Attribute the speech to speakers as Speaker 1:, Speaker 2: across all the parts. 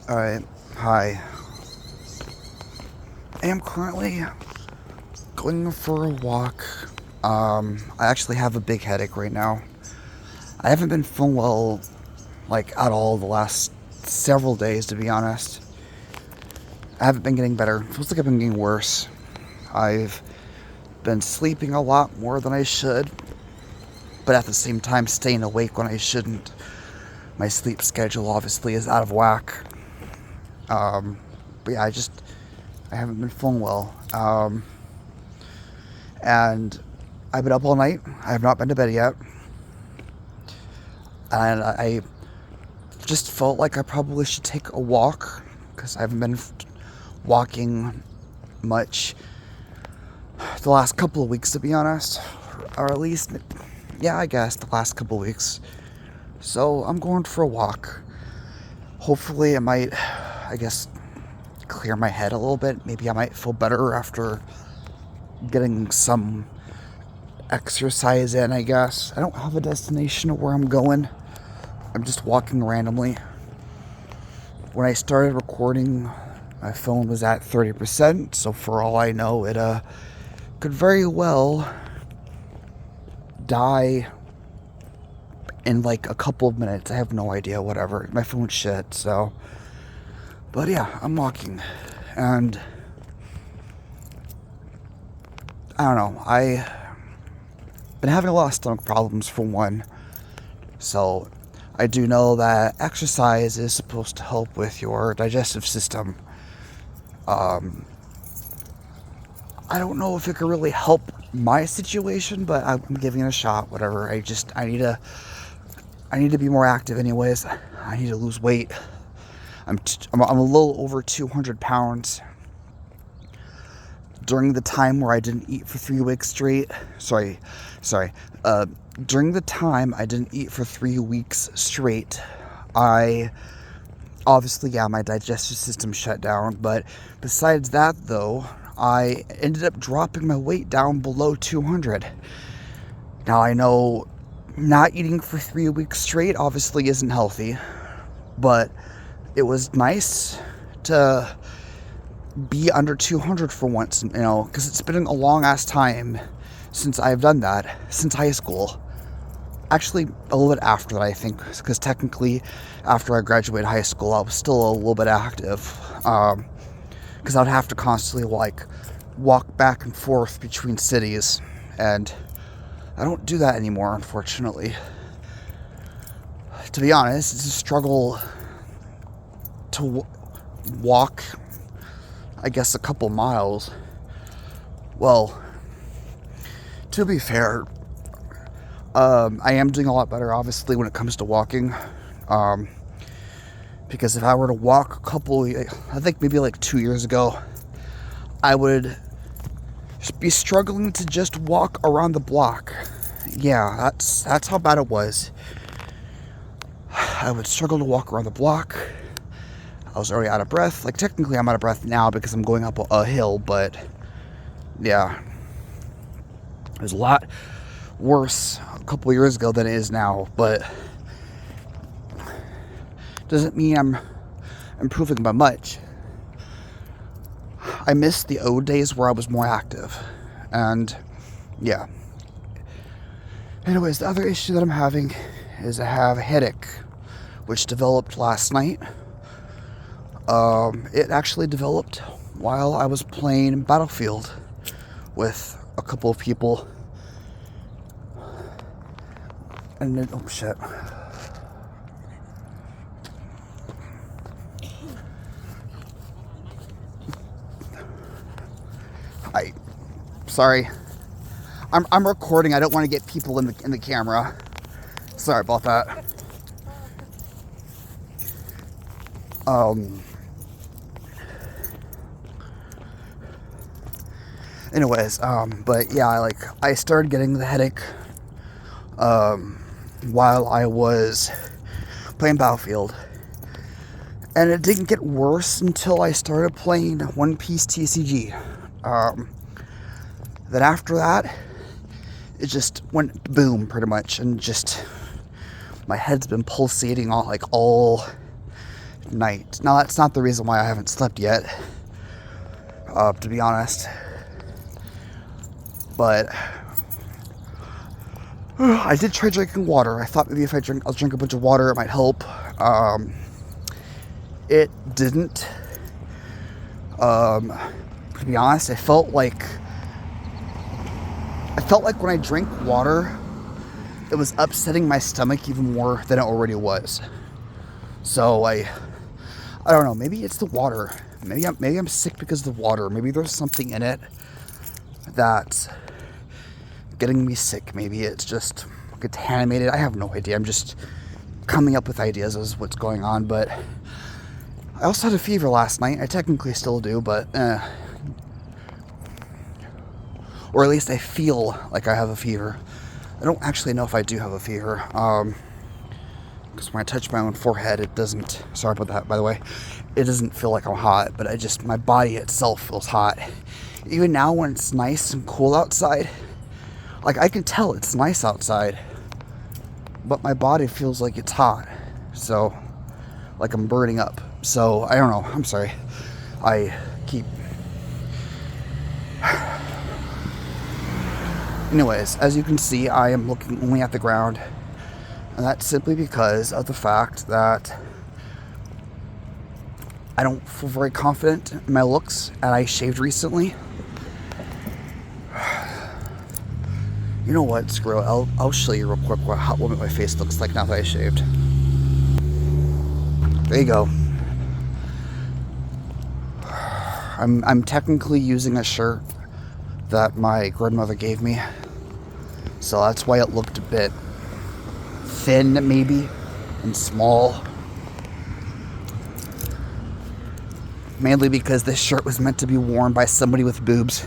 Speaker 1: Alright, hi. I am currently going for a walk. I actually have a big headache right now. I haven't been feeling well, like, at all the last several days, to be honest. I haven't been getting better. It feels like I've been getting worse. I've been sleeping a lot more than I should, but at the same time staying awake when I shouldn't. My sleep schedule obviously is out of whack. But yeah, I haven't been feeling well. And I've been up all night. I have not been to bed yet. And I just felt like I probably should take a walk because I haven't been walking much the last couple of weeks, to be honest. Or at least, yeah, I guess the last couple of weeks. So I'm going for a walk. Hopefully it might, I guess, clear my head a little bit. Maybe I might feel better after getting some exercise in, I guess. I don't have a destination of where I'm going. I'm just walking randomly. When I started recording, my phone was at 30%, so for all I know, it could very well die in like a couple of minutes. I have no idea, whatever. My phone's shit, so. But yeah, I'm walking. And I don't know. I've been having a lot of stomach problems for one. So I do know that exercise is supposed to help with your digestive system. I don't know if it could really help my situation, but I'm giving it a shot. Whatever. I need to be more active, anyways. I need to lose weight. I'm a little over 200 pounds. During the time where I didn't eat for 3 weeks straight. During the time I didn't eat for 3 weeks straight, I obviously, yeah, my digestive system shut down. But besides that, though, I ended up dropping my weight down below 200. Now, I know not eating for 3 weeks straight obviously isn't healthy, but it was nice to be under 200 for once, because it's been a long ass time since I've done that, since high school. Actually, a little bit after that, I think, because technically, after I graduated high school, I was still a little bit active, because I'd have to constantly, walk back and forth between cities, and I don't do that anymore, unfortunately. To be honest, it's a struggle to walk, I guess, a couple miles. Well, to be fair, I am doing a lot better, obviously, when it comes to walking. Because if I were to walk I think maybe like 2 years ago, I would be struggling to just walk around the block. Yeah, that's how bad it was. I would struggle to walk around the block. I was already out of breath. Like, technically, I'm out of breath now because I'm going up a hill, but yeah. It was a lot worse a couple years ago than it is now, but doesn't mean I'm improving by much. I miss the old days where I was more active, and yeah. Anyways, the other issue that I'm having is I have a headache, which developed last night. It actually developed while I was playing Battlefield with a couple of people. And then, oh shit. Sorry. I'm recording. I don't want to get people in the camera. Sorry about that. Anyways, but yeah, I started getting the headache, while I was playing Battlefield. And it didn't get worse until I started playing One Piece TCG. Then after that, it just went boom, pretty much, and just my head's been pulsating all night. Now, that's not the reason why I haven't slept yet, to be honest. But I did try drinking water. I thought maybe if I'll drink a bunch of water, it might help. It didn't. To be honest, I felt like when I drank water, it was upsetting my stomach even more than it already was. So I don't know. Maybe it's the water. Maybe I'm sick because of the water. Maybe there's something in it that's getting me sick. Maybe it's just contaminated. I have no idea. I'm just coming up with ideas as what's going on. But I also had a fever last night. I technically still do, but or at least I feel like I have a fever. I don't actually know if I do have a fever. Because when I touch my own forehead, it doesn't. Sorry about that, by the way. It doesn't feel like I'm hot, but my body itself feels hot. Even now, when it's nice and cool outside, like I can tell it's nice outside, but my body feels like it's hot. So, like I'm burning up. So, I don't know. I'm sorry. I keep. Anyways, as you can see, I am looking only at the ground. And that's simply because of the fact that I don't feel very confident in my looks, and I shaved recently. You know what? Screw it. I'll show you real quick what my face looks like now that I shaved. There you go. I'm technically using a shirt that my grandmother gave me, so that's why it looked a bit thin, maybe, and small. Mainly because this shirt was meant to be worn by somebody with boobs.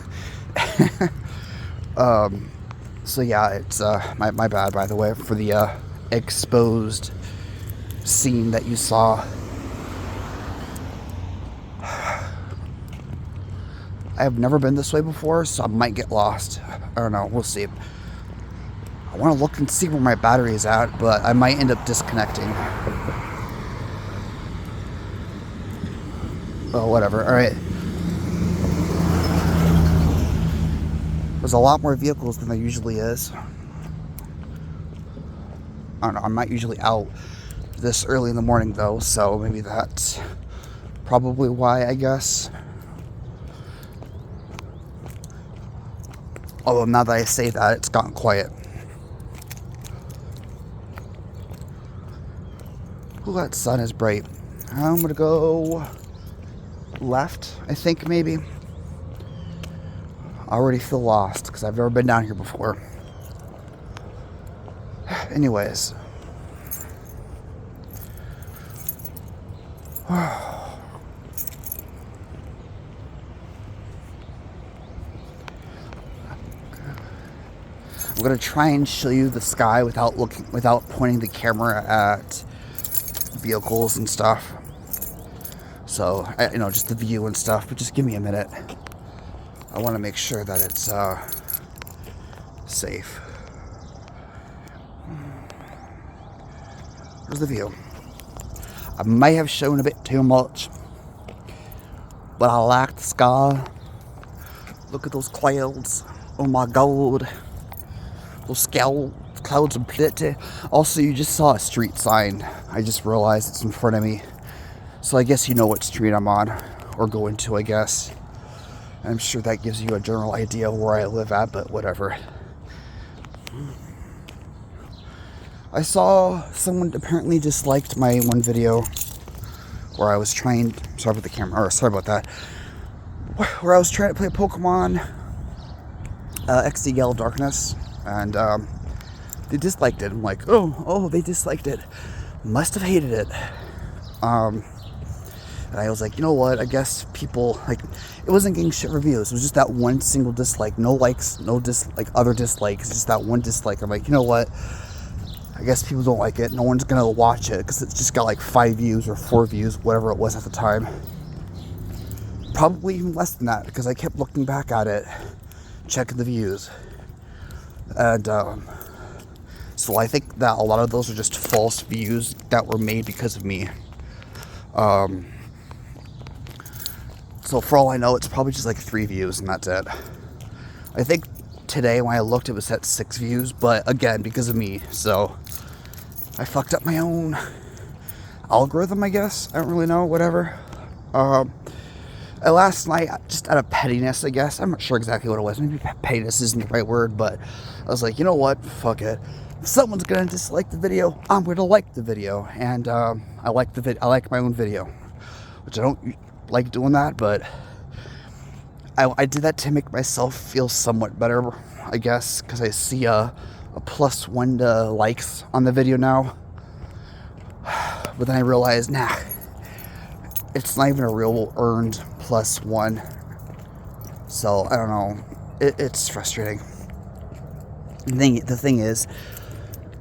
Speaker 1: So yeah, it's my bad, by the way, for the exposed scene that you saw. I have never been this way before, so I might get lost. I don't know, we'll see. I want to look and see where my battery is at, but I might end up disconnecting. Oh, whatever. Alright. There's a lot more vehicles than there usually is. I don't know, I'm not usually out this early in the morning, though, so maybe that's probably why, I guess. Although now that I say that, it's gotten quiet. Ooh, that sun is bright. I'm gonna go left, I think, maybe. I already feel lost because I've never been down here before. Anyways. I'm gonna try and show you the sky without pointing the camera at vehicles and stuff. So, just the view and stuff. But just give me a minute. I want to make sure that it's safe. Here's the view. I may have shown a bit too much, but I like the sky. Look at those clouds. Oh my god. Those clouds are pretty. Also, you just saw a street sign. I just realized it's in front of me. So I guess you know what street I'm on, or going to, I guess. I'm sure that gives you a general idea of where I live at, but whatever. I saw someone apparently disliked my one video where I was trying, sorry about the camera, or sorry about that, where I was trying to play Pokemon XD Yellow Darkness, and they disliked it. I'm like, oh, they disliked it. Must have hated it. And I was like, you know what, I guess people, like, it wasn't getting shit reviews. It was just that one single dislike. No likes, no other dislikes, just that one dislike. I'm like, you know what, I guess people don't like it. No one's gonna watch it because it's just got like 5 views or 4 views, whatever it was at the time. Probably even less than that, because I kept looking back at it, checking the views. And so I think that a lot of those are just false views that were made because of me. So for all I know, it's probably just like 3 views and that's it. I think today when I looked, it was at 6 views, but again, because of me, so I fucked up my own algorithm, I guess. I don't really know, whatever. Last night, just out of pettiness, I guess, I'm not sure exactly what it was. Maybe pettiness isn't the right word, but I was like, you know what? Fuck it. If someone's gonna dislike the video, I'm gonna like the video, and I like the I like my own video, which I don't like doing that, but I did that to make myself feel somewhat better, I guess, because I see a +1 to likes on the video now. But then I realized, nah, it's not even a real earned +1. So I don't know. It's frustrating. The thing is,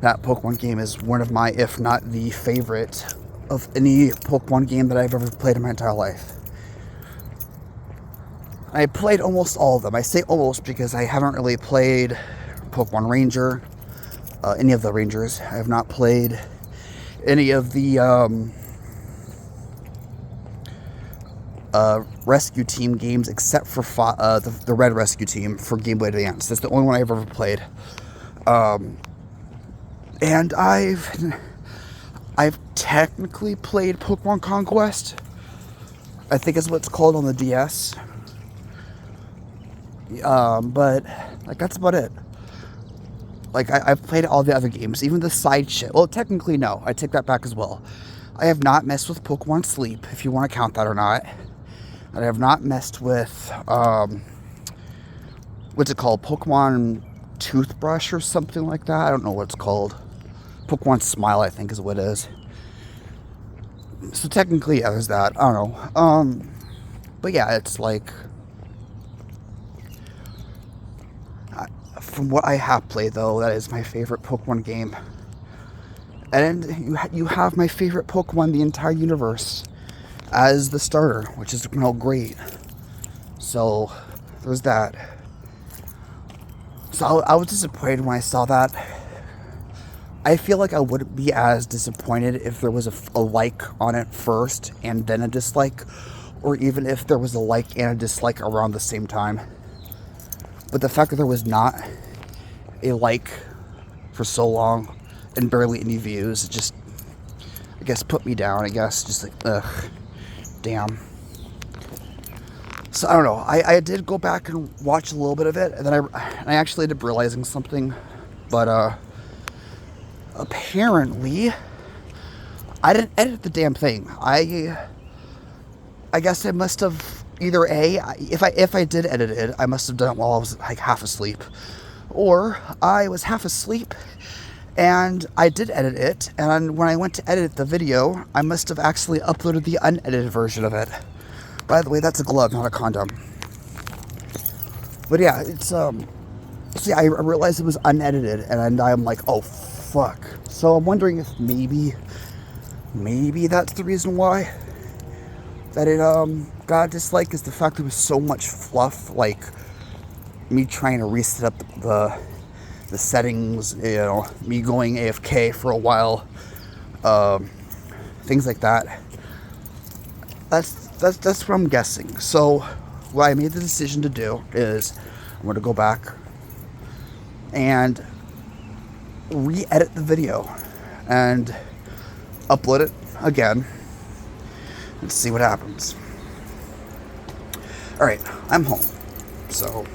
Speaker 1: that Pokemon game is one of my, if not the favorite of any Pokemon game that I've ever played in my entire life. I played almost all of them. I say almost because I haven't really played Pokemon Ranger, any of the Rangers. I have not played any of the Rescue Team games except for the Red Rescue Team for Game Boy Advance. That's the only one I've ever played. And I've technically played Pokemon Conquest. I think is what it's called on the DS. But like that's about it. Like I've played all the other games, even the side shit. Well, technically no, I take that back as well. I have not messed with Pokemon Sleep, if you want to count that or not. And I have not messed with what's it called? Pokemon Toothbrush or something like that. I don't know what it's called. Pokemon Smile, I think, is what it is. So technically, yeah, there's that. I don't know. But yeah, it's like from what I have played, though, that is my favorite Pokemon game. And you have my favorite Pokemon in the entire universe as the starter, which is, you know, great. So there's that. So I was disappointed when I saw that. I feel like I wouldn't be as disappointed if there was a like on it first and then a dislike, or even if there was a like and a dislike around the same time. But the fact that there was not a like for so long and barely any views, it just, I guess, put me down, I guess. Just like, ugh, damn. So I don't know. I did go back and watch a little bit of it, and then I actually ended up realizing something. But apparently I didn't edit the damn thing. I guess I must have either if I did edit it, I must have done it while I was like half asleep, or I was half asleep and I did edit it, and when I went to edit the video, I must have actually uploaded the unedited version of it. By the way, that's a glove, not a condom. But yeah, it's see, I realized it was unedited, and I'm like, oh fuck. So I'm wondering if maybe that's the reason why that it got a dislike, is the fact there was so much fluff, like me trying to reset up the settings, you know, me going AFK for a while, things like that. That's what I'm guessing. So what I made the decision to do is I'm going to go back and re-edit the video and upload it again and see what happens. Alright, I'm home. So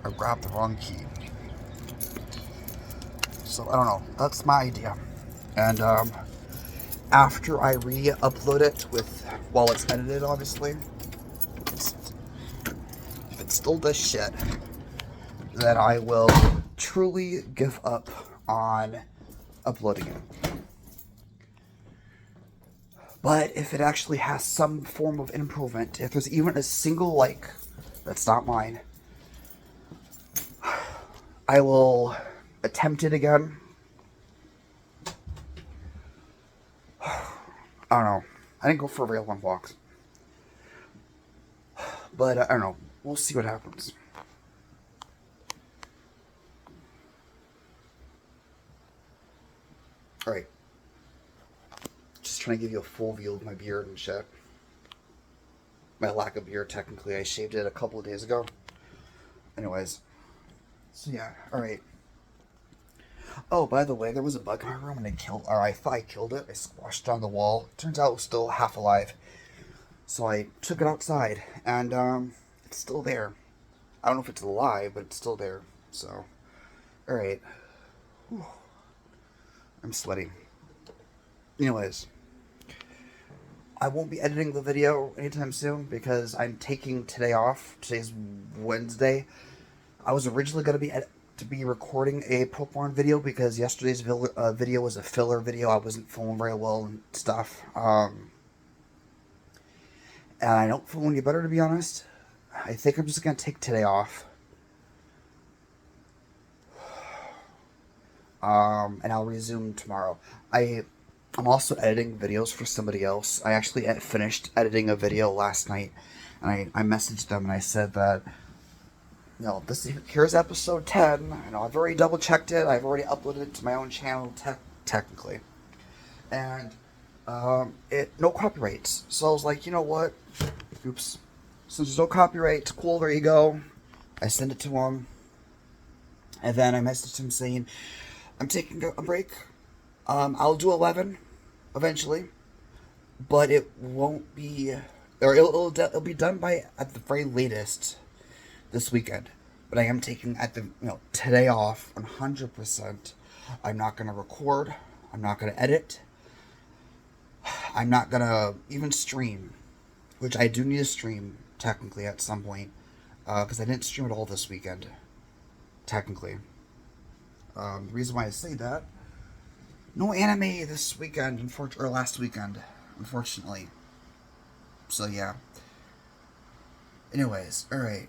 Speaker 1: I grabbed the wrong key. So I don't know. That's my idea. And after I re-upload it while it's edited, obviously, if it still does shit, then I will truly give up on uploading it. But if it actually has some form of improvement, if there's even a single like that's not mine, I will attempt it again. I don't know. I didn't go for very long walks. But I don't know. We'll see what happens. Alright. Just trying to give you a full view of my beard and shit. My lack of beard, technically. I shaved it a couple of days ago. Anyways. So yeah, alright. Oh, by the way, there was a bug in my room and I thought I killed it. I squashed it on the wall. Turns out it was still half alive. So I took it outside and it's still there. I don't know if it's alive, but it's still there. So, alright. I'm sweaty. Anyways. I won't be editing the video anytime soon because I'm taking today off. Today's Wednesday. I was originally going to be recording a Pokemon video because yesterday's video was a filler video. I wasn't feeling very well and stuff. And I don't feel any better, to be honest. I think I'm just going to take today off. And I'll resume tomorrow. I'm also editing videos for somebody else. I actually finished editing a video last night, and I messaged them and I said that, you know, here's episode 10. You know, I've already double checked it. I've already uploaded it to my own channel, technically, and no copyrights. So I was like, you know what? Oops. Since there's no copyrights, cool. There you go. I sent it to him, and then I messaged him saying, I'm taking a break. I'll do 11 eventually, but it won't be, or it'll be done by at the very latest this weekend. But I am taking today off 100%. I'm not gonna record. I'm not gonna edit. I'm not gonna even stream, which I do need to stream technically at some point, because I didn't stream at all this weekend. Technically, the reason why I say that. No anime this weekend, or last weekend, unfortunately. So, yeah. Anyways, alright.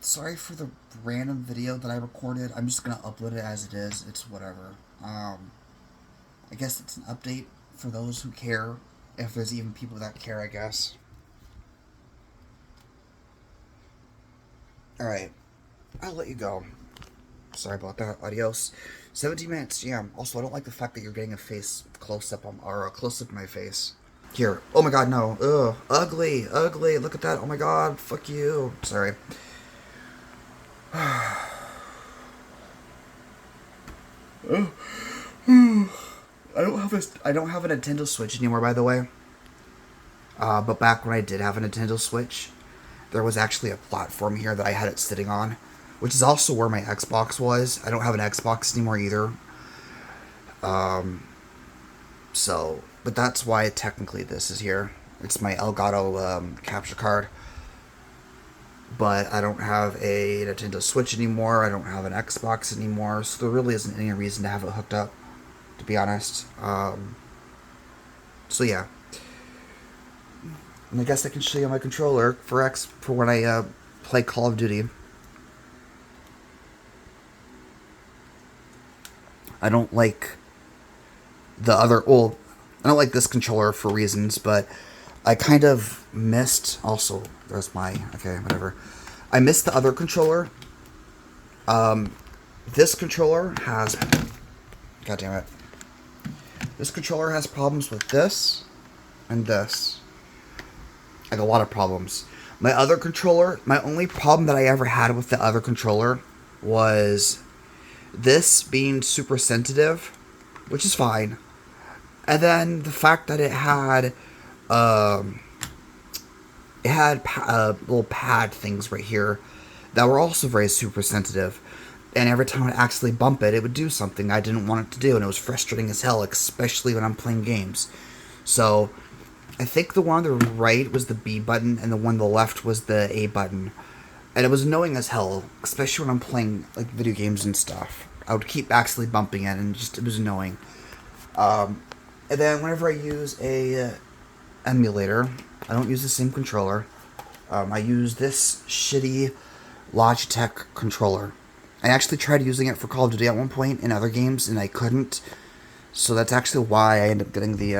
Speaker 1: Sorry for the random video that I recorded. I'm just gonna upload it as it is. It's whatever. I guess it's an update for those who care. If there's even people that care, I guess. Alright. I'll let you go. Sorry about that. Adios. 17 minutes, yeah. Also, I don't like the fact that you're getting a face close-up or a close-up of my face. Here. Oh my god, no. Ugh. Ugly. Ugly. Look at that. Oh my god. Fuck you. Sorry. I don't have a Nintendo Switch anymore, by the way. But back when I did have a Nintendo Switch, there was actually a platform here that I had it sitting on, which is also where my Xbox was. I don't have an Xbox anymore either. But that's why technically this is here. It's my Elgato capture card. But I don't have a Nintendo Switch anymore. I don't have an Xbox anymore. So there really isn't any reason to have it hooked up, to be honest. So yeah. And I guess I can show you my controller for when I play Call of Duty. I don't like I don't like this controller for reasons, but I kind of missed, also, okay, whatever. I missed the other controller. This controller has, god damn it. This controller has problems with this and this. Like a lot of problems. My other controller, my only problem that I ever had with the other controller was this being super sensitive, which is fine. And then the fact that it had little pad things right here that were also very super sensitive. And every time I'd actually bump it, it would do something I didn't want it to do. And it was frustrating as hell, especially when I'm playing games. So I think the one on the right was the B button, and the one on the left was the A button. And it was annoying as hell, especially when I'm playing like video games and stuff. I would keep actually bumping it, and it was annoying. And then whenever I use a emulator, I don't use the same controller. I use this shitty Logitech controller. I actually tried using it for Call of Duty at one point in other games, and I couldn't. So that's actually why I ended up getting the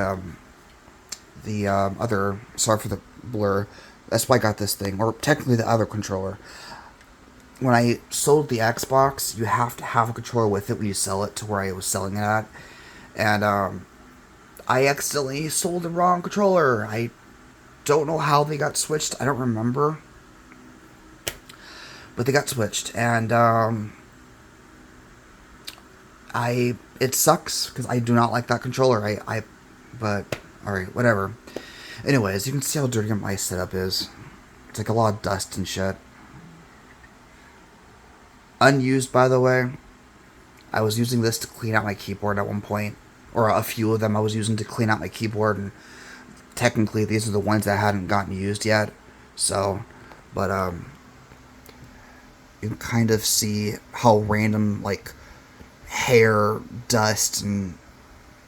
Speaker 1: other, sorry for the blur, that's why I got this thing, or technically the other controller. When I sold the Xbox, you have to have a controller with it when you sell it to where I was selling it at, And I accidentally sold the wrong controller. I don't know how they got switched. I don't remember. But they got switched. And it sucks because I do not like that controller. But alright, whatever. Anyways, you can see how dirty my setup is. It's like a lot of dust and shit. Unused, by the way. I was using this to clean out my keyboard at one point. Or a few of them I was using to clean out my keyboard. And technically, these are the ones that hadn't gotten used yet. So, but, you can kind of see how random, like, hair, dust, and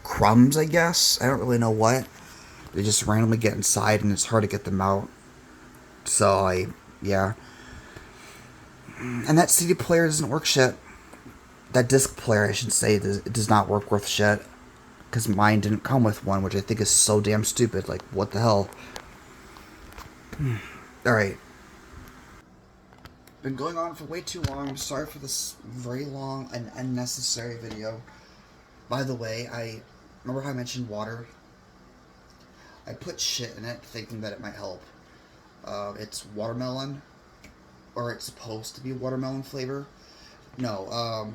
Speaker 1: crumbs, I guess. I don't really know what. They just randomly get inside and it's hard to get them out. So, yeah. And that CD player doesn't work shit. That disc player, I should say, it does not work worth shit. Because mine didn't come with one, which I think is so damn stupid. Like, what the hell? Alright. Been going on for way too long. I'm sorry for this very long and unnecessary video. By the way, remember how I mentioned water? I put shit in it thinking that it might help. It's watermelon. Or it's supposed to be watermelon flavor. No,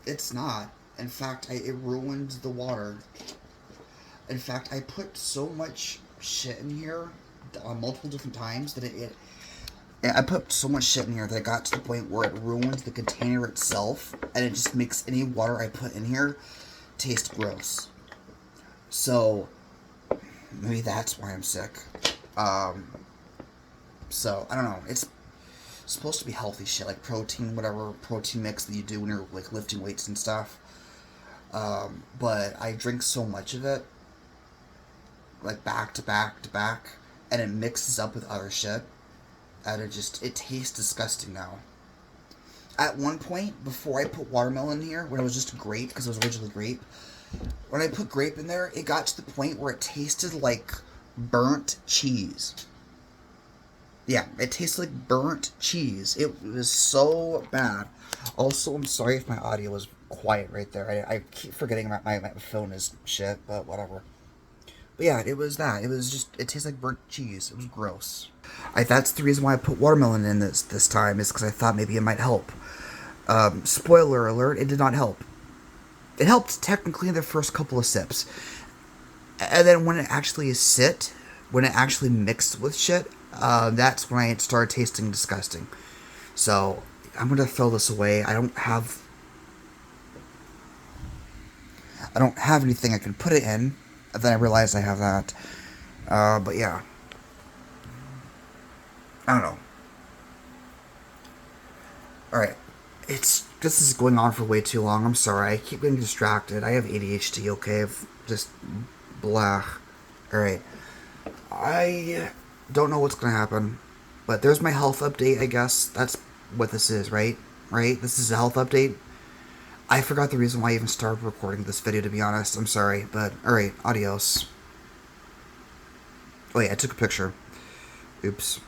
Speaker 1: it's not. In fact, it ruined the water. In fact, I put so much shit in here on multiple different times that I put so much shit in here that it got to the point where it ruined the container itself, and it just makes any water I put in here taste gross. So, maybe that's why I'm sick. So, I don't know. It's supposed to be healthy shit, like protein, whatever protein mix that you do when you're like lifting weights and stuff. But I drink so much of it, like back to back to back, and it mixes up with other shit, and it tastes disgusting now. At one point, before I put watermelon in here, when it was just grape, because it was originally grape, when I put grape in there, it got to the point where it tasted like burnt cheese. Yeah, it tastes like burnt cheese. It was so bad. Also, I'm sorry if my audio was quiet right there. I keep forgetting my phone is shit, but whatever. But yeah, it was that. It tastes like burnt cheese. It was gross. That's the reason why I put watermelon in this time, is because I thought maybe it might help. Spoiler alert, it did not help. It helped technically in the first couple of sips. And then when it actually mixed with shit, that's when I started tasting disgusting. So, I'm gonna throw this away. I don't have anything I can put it in. And then I realized I have that. But yeah. I don't know. Alright. This is going on for way too long. I'm sorry. I keep getting distracted. I have ADHD, okay? Just blah. Alright. I don't know what's gonna happen. But there's my health update, I guess. That's what this is, right? Right? This is a health update. I forgot the reason why I even started recording this video, to be honest. I'm sorry, but alright, adios. Oh yeah, I took a picture. Oops.